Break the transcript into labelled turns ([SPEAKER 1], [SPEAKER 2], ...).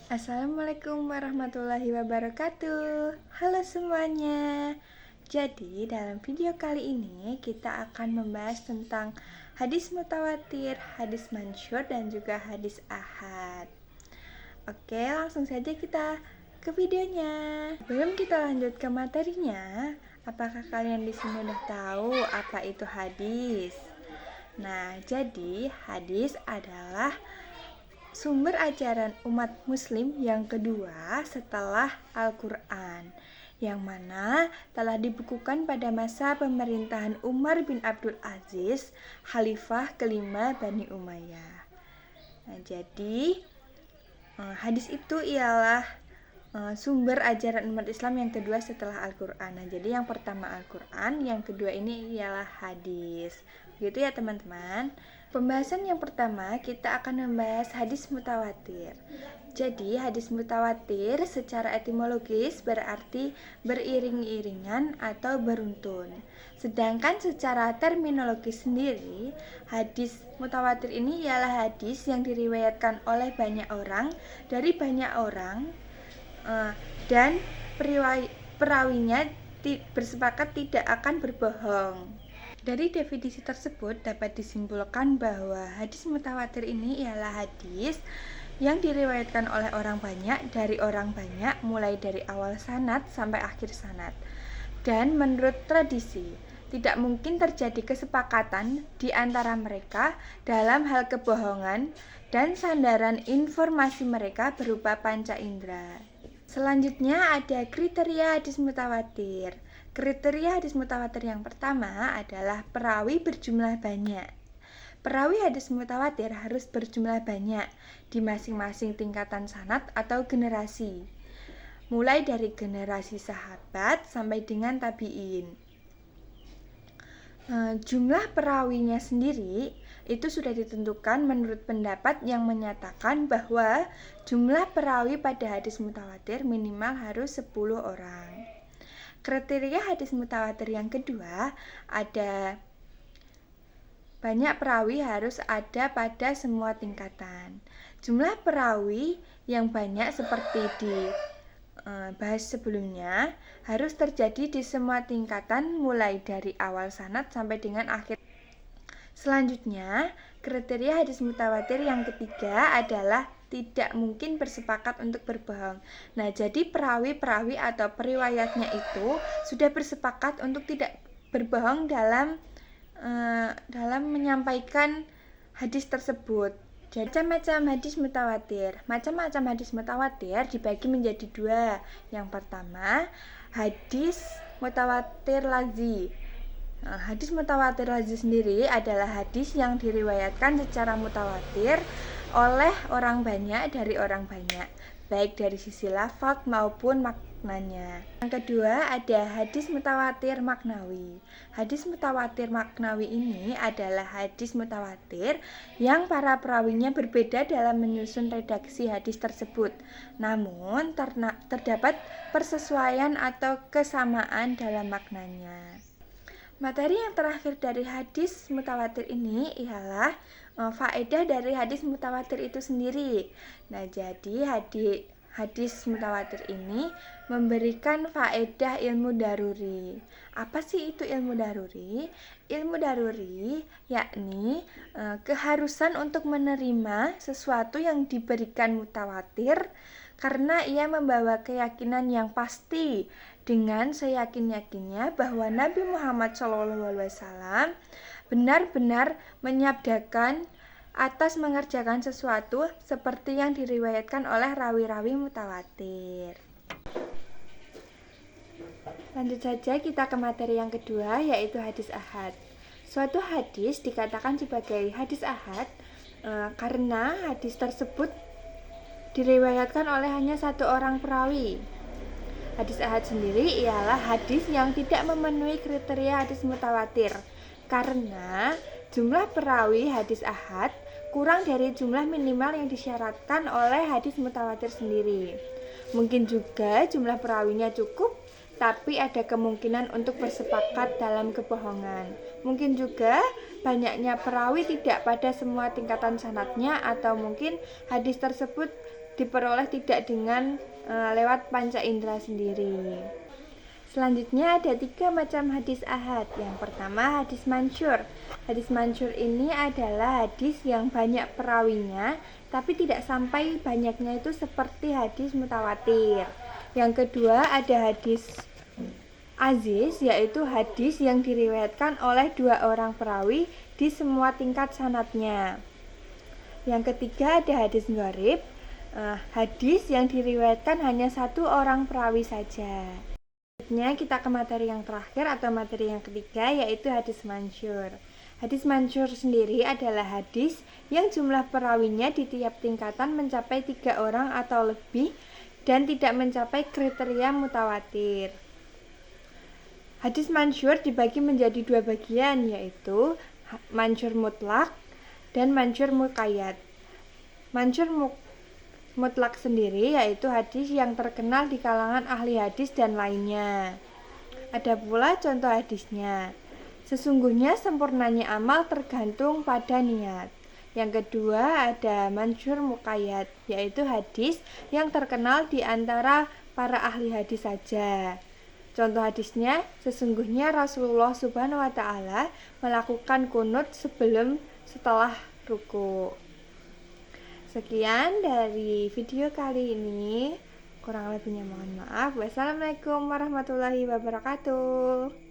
[SPEAKER 1] Assalamualaikum warahmatullahi wabarakatuh. Halo semuanya. Jadi dalam video kali ini kita akan membahas tentang hadis mutawatir, hadis mansyur dan juga hadis ahad. Oke, langsung saja kita ke videonya. Sebelum kita lanjut ke materinya, apakah kalian di sini udah tahu apa itu hadis? Nah, jadi hadis adalah sumber ajaran umat muslim yang kedua setelah Al-Quran, yang mana telah dibukukan pada masa pemerintahan Umar bin Abdul Aziz, Khalifah kelima Bani Umayyah. Nah, jadi hadis itu ialah sumber ajaran umat Islam yang kedua setelah Al-Quran. Nah, jadi yang pertama Al-Quran, yang kedua ini ialah hadis. Gitu ya teman-teman. Pembahasan yang pertama kita akan membahas hadis mutawatir. Jadi hadis mutawatir secara etimologis berarti beriring-iringan atau beruntun. Sedangkan secara terminologis sendiri, hadis mutawatir ini ialah hadis yang diriwayatkan oleh banyak orang dari banyak orang dan perawinya bersepakat tidak akan berbohong. Dari definisi tersebut dapat disimpulkan bahwa hadis mutawatir ini ialah hadis yang diriwayatkan oleh orang banyak dari orang banyak mulai dari awal sanad sampai akhir sanad. Dan menurut tradisi, tidak mungkin terjadi kesepakatan di antara mereka dalam hal kebohongan dan sandaran informasi mereka berupa panca indera. Selanjutnya ada kriteria hadis mutawatir. Kriteria hadis mutawatir yang pertama adalah perawi berjumlah banyak. Perawi hadis mutawatir harus berjumlah banyak di masing-masing tingkatan sanad atau generasi, mulai dari generasi sahabat sampai dengan tabi'in. Jumlah perawinya sendiri itu sudah ditentukan menurut pendapat yang menyatakan bahwa jumlah perawi pada hadis mutawatir minimal harus 10 orang. Kriteria hadis mutawatir yang kedua ada banyak perawi harus ada pada semua tingkatan. Jumlah perawi yang banyak seperti dibahas sebelumnya harus terjadi di semua tingkatan mulai dari awal sanad sampai dengan akhir. Selanjutnya, kriteria hadis mutawatir yang ketiga adalah tidak mungkin bersepakat untuk berbohong. Nah, jadi perawi-perawi atau periwayatnya itu sudah bersepakat untuk tidak berbohong dalam menyampaikan hadis tersebut. Jadi macam-macam hadis mutawatir. Macam-macam hadis mutawatir dibagi menjadi dua. Yang pertama, hadis mutawatir lazi. Hadis mutawatir lazi sendiri adalah hadis yang diriwayatkan secara mutawatir oleh orang banyak dari orang banyak, baik dari sisi lafaz maupun maknanya. Yang kedua ada hadis mutawatir maknawi. Hadis mutawatir maknawi ini adalah hadis mutawatir yang para perawinya berbeda dalam menyusun redaksi hadis tersebut, namun terdapat persesuaian atau kesamaan dalam maknanya. Materi yang terakhir dari hadis mutawatir ini ialah faedah dari hadis mutawatir itu sendiri. Nah, jadi hadis mutawatir ini memberikan faedah ilmu daruri. Apa sih itu ilmu daruri? Ilmu daruri yakni keharusan untuk menerima sesuatu yang diberikan mutawatir karena ia membawa keyakinan yang pasti dengan seyakin-yakinnya bahwa Nabi Muhammad SAW benar-benar menyabdakan atas mengerjakan sesuatu seperti yang diriwayatkan oleh rawi-rawi mutawatir. Lanjut saja kita ke materi yang kedua, yaitu hadis ahad. Suatu hadis dikatakan sebagai hadis ahad karena hadis tersebut diriwayatkan oleh hanya satu orang perawi. Hadis ahad sendiri ialah hadis yang tidak memenuhi kriteria hadis mutawatir karena jumlah perawi hadis ahad kurang dari jumlah minimal yang disyaratkan oleh hadis mutawatir sendiri. Mungkin juga jumlah perawinya cukup, tapi ada kemungkinan untuk bersepakat dalam kebohongan. Mungkin juga banyaknya perawi tidak pada semua tingkatan sanadnya, atau mungkin hadis tersebut diperoleh tidak dengan lewat panca indera sendiri. Selanjutnya ada 3 macam hadis ahad. Yang pertama hadis mansyur. Hadis mansyur ini adalah hadis yang banyak perawinya, tapi tidak sampai banyaknya itu seperti hadis mutawatir. Yang kedua ada hadis aziz, yaitu hadis yang diriwayatkan oleh 2 orang perawi di semua tingkat sanadnya. Yang ketiga ada hadis gharib, hadis yang diriwayatkan hanya 1 orang perawi saja. Selanjutnya kita ke materi yang terakhir atau materi yang ketiga, yaitu hadis mansyur. Hadis mansyur sendiri adalah hadis yang jumlah perawinya di tiap tingkatan mencapai 3 orang atau lebih dan tidak mencapai kriteria mutawatir. Hadis mansyur dibagi menjadi 2 bagian, yaitu mansyur mutlak dan mansyur muqayyad. Mansyur mutlak sendiri yaitu hadis yang terkenal di kalangan ahli hadis dan lainnya. Ada pula contoh hadisnya. Sesungguhnya sempurnanya amal tergantung pada niat. Yang kedua ada mansyur muqayyad, yaitu hadis yang terkenal di antara para ahli hadis saja. Contoh hadisnya, sesungguhnya Rasulullah Subhanahu wa Ta'ala melakukan kunut setelah ruku. Sekian dari video kali ini. Kurang lebihnya mohon maaf. Wassalamualaikum warahmatullahi wabarakatuh.